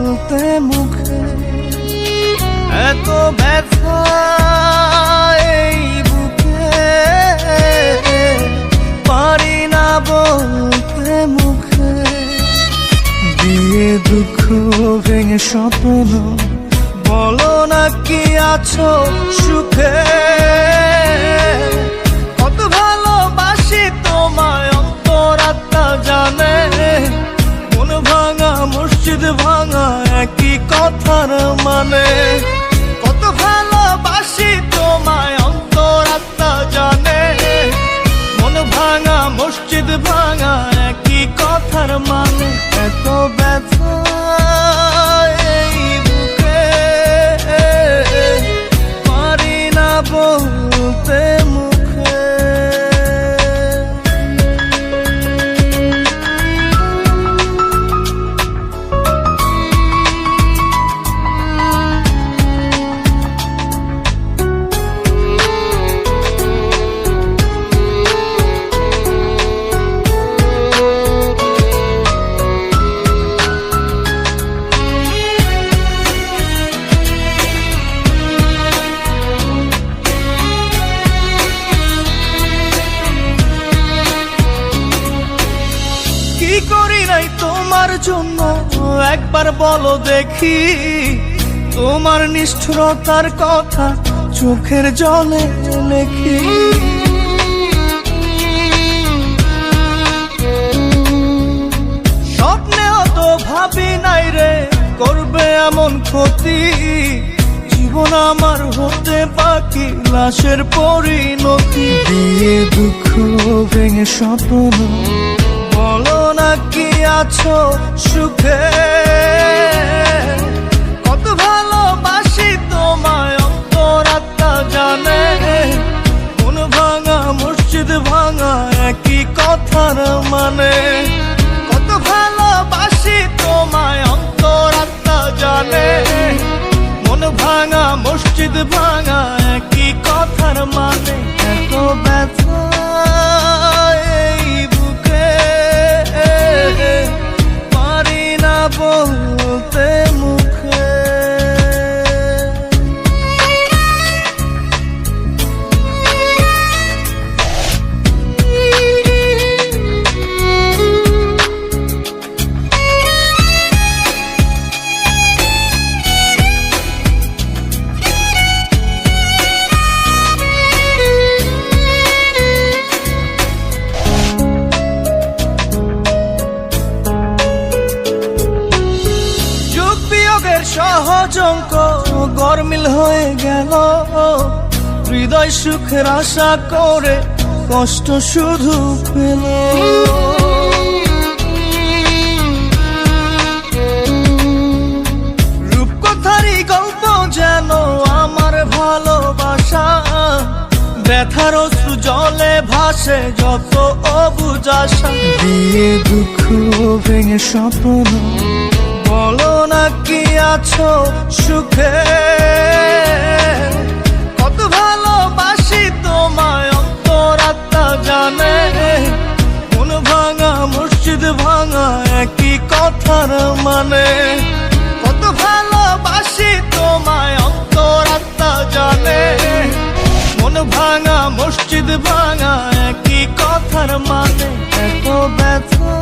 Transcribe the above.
বলতে মুখে, এত ব্যথা এই বুকে, পারি না বলতে মুখে। দিয়ে দুঃখ ভেঙে স্বপ্ন, বলো না কি আছো সুখে। কত ভালোবাসি তোমায় অন্তরাত্মা জানে, মন ভাঙা মসজিদ ভাঙা একই কথার মানে। কত ভালোবাসি তোমায় অন্তরাত্মা জানে, মন ভাঙা মসজিদ ভাঙা একই কথার মানে। এত ব্যথা এই বুকে, পারি না বলতে মুখে। কি করি নাই তোমার জন্য একবার বলো দেখি, তোমার নিষ্ঠুরতার কথা চোখের জলে লেখি। স্বপ্নেও তো ভাবি নাই রে করবে এমন ক্ষতি, জীবন আমার হতে বাকি লাশের পরিণতি। দিয়ে দুঃখ ভেঙে স্বপ্ন, বলো না কি আছো সুখে। কত ভালোবাসি তোমায় অন্তরাত্মা জানে, মন ভাঙা মসজিদ ভাঙা একই কথার মানে। কত ভালোবাসি তোমায় অন্তরাত্মা জানে, মন ভাঙা মসজিদ ভাঙা একই কথার মানে। এত ব্যথা এই বুকে, পারি না বলতে মুখে। সহজ অঙ্ক গরমিল হয়ে গেল, হৃদয় সুখের আশা করে কষ্ট শুধু পেল। রূপকথারই গল্প যেন আমার ভালোবাসা, ব্যথার অশ্রু জলে ভাসে যত অবুঝ আশা। দিয়ে দুঃখ ভেঙে স্বপ্ন, বলো না কি আছো সুখে। কত ভালোবাসি তোমায় অন্তরাত্মা জানে, মন ভাঙা মসজিদ ভাঙা একই কথার মানে। কত ভালোবাসি তোমায় অন্তরাত্মা জানে, মন ভাঙা মসজিদ ভাঙা একই কথার মানে। এত ব্যথা